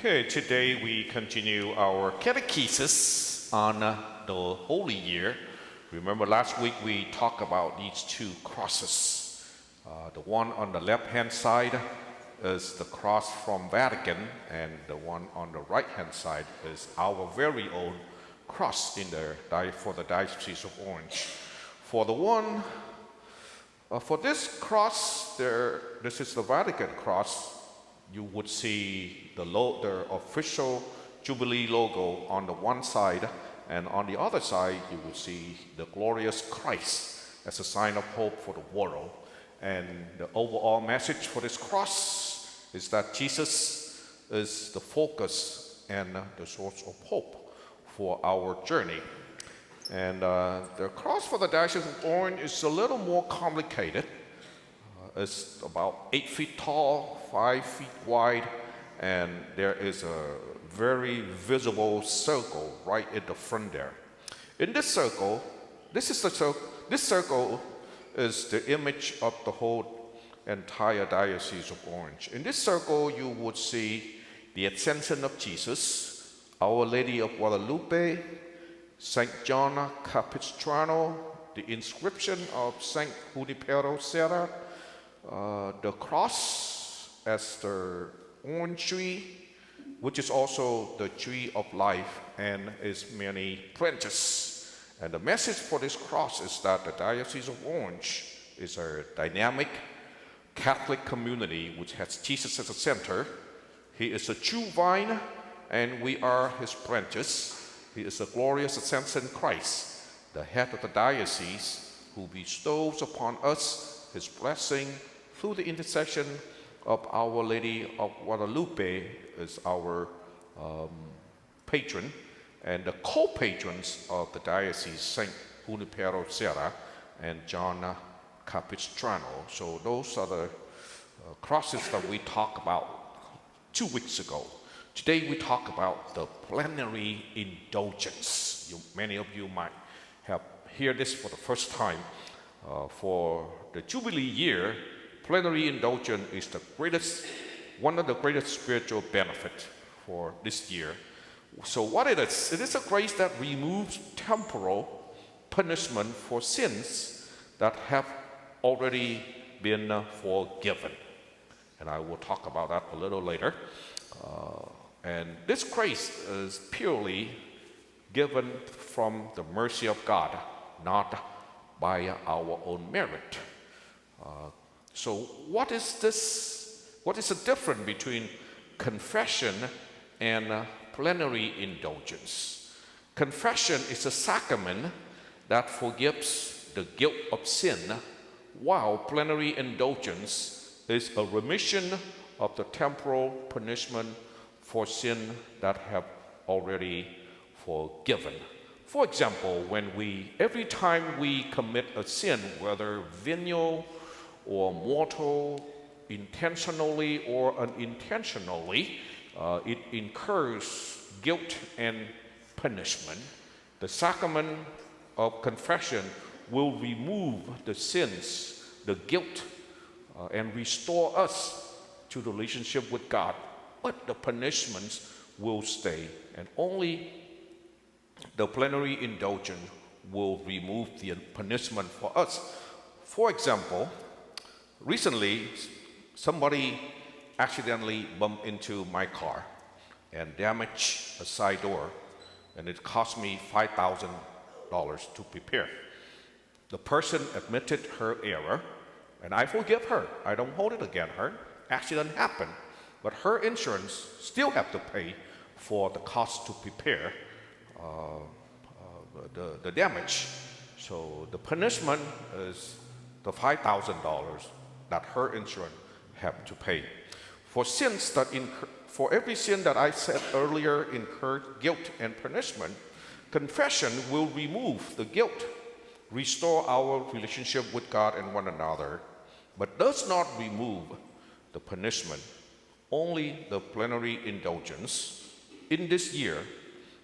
Okay, today we continue our catechesis on the Holy Year. Remember last week we talked about these two crosses. The one on the left-hand side is the cross from Vatican, and the one on the right-hand side is our very own cross for the Diocese of Orange. For this cross, this is the Vatican cross. You would see the official Jubilee logo on the one side, and on the other side, you would see the glorious Christ as a sign of hope for the world. And the overall message for this cross is that Jesus is the focus and the source of hope for our journey. And the cross for the Diocese of Orange is a little more complicated. It's about 8 feet tall, 5 feet wide, and there is a very visible circle right in the front there. In this circle, this circle is the image of the whole entire Diocese of Orange. In this circle, you would see the Ascension of Jesus, Our Lady of Guadalupe, Saint John Capistrano, the inscription of Saint Junipero Serra, the cross as the orange tree, which is also the tree of life and its many branches. And the message for this cross is that the Diocese of Orange is a dynamic Catholic community which has Jesus as the center. He is a true vine, and we are his branches. He is a glorious ascension Christ, the head of the diocese, who bestows upon us his blessing through the intercession of Our Lady of Guadalupe is our patron, and the co-patrons of the diocese, Saint Junipero Serra and John Capistrano. So those are the crosses that we talked about 2 weeks ago. Today we talk about the Plenary Indulgence. Many of you might have heard this for the first time. For the Jubilee year, Plenary Indulgence is one of the greatest spiritual benefits for this year. So what it is a grace that removes temporal punishment for sins that have already been forgiven. And I will talk about that a little later. And this grace is purely given from the mercy of God, not by our own merit. So what is this? What is the difference between confession and plenary indulgence? Confession is a sacrament that forgives the guilt of sin, while plenary indulgence is a remission of the temporal punishment for sin that have already forgiven. For example, every time we commit a sin, whether venial or mortal, intentionally or unintentionally, it incurs guilt and punishment. The sacrament of confession will remove the sins, the guilt, and restore us to the relationship with God. But the punishments will stay, and only the plenary indulgence will remove the punishment for us. For example, recently, somebody accidentally bumped into my car and damaged a side door, and it cost me $5,000 to repair. The person admitted her error, and I forgive her. I don't hold it against her. Accident happened, but her insurance still have to pay for the cost to repair the damage. So the punishment is the $5,000 that her insurance have to pay. For every sin that I said earlier incurred guilt and punishment, confession will remove the guilt, restore our relationship with God and one another, but does not remove the punishment. Only the plenary indulgence in this year,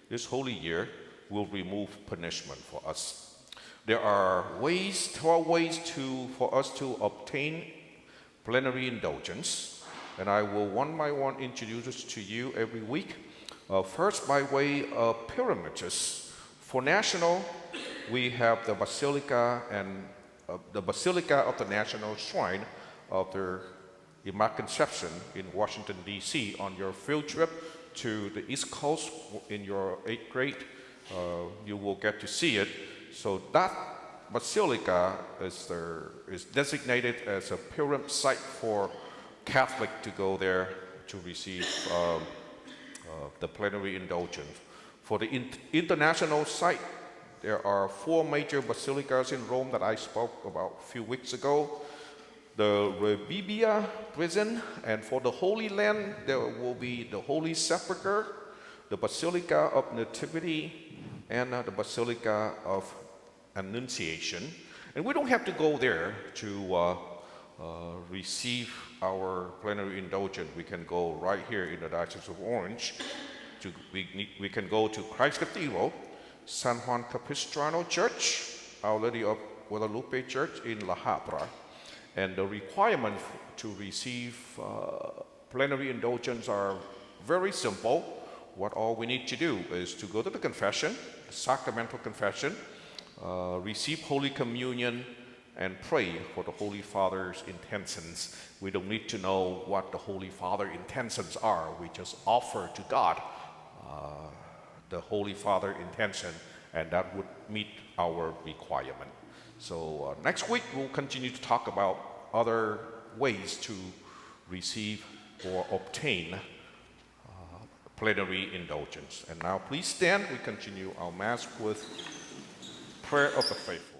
this holy year, will remove punishment for us. There are 12 ways for us to obtain plenary indulgence. and I will one by one introduce this to you every week. First, by way of pilgrimages. For national, we have the Basilica and the Basilica of the National Shrine of the Immaculate Conception in Washington, D.C. On your field trip to the East Coast in your 8th grade, you will get to see it. So that basilica is designated as a pilgrim site for Catholic to go there to receive the plenary indulgence. For the international site, there are 4 major basilicas in Rome that I spoke about a few weeks ago. The Rebibbia prison, and for the Holy Land, there will be the Holy Sepulchre, the Basilica of Nativity, and the Basilica of Annunciation. And we don't have to go there to receive our plenary indulgence. We can go right here in the Diocese of Orange. We can go to Christ Cathedral, San Juan Capistrano Church, Our Lady of Guadalupe Church in La Habra. And the requirements to receive plenary indulgence are very simple. What all we need to do is to go to the confession, the sacramental confession, receive Holy Communion, and pray for the Holy Father's intentions. We don't need to know what the Holy Father's intentions are. We just offer to God the Holy Father's intention, and that would meet our requirement. So next week, we'll continue to talk about other ways to receive or obtain plenary indulgence. And now please stand. We continue our Mass with prayer of the faith.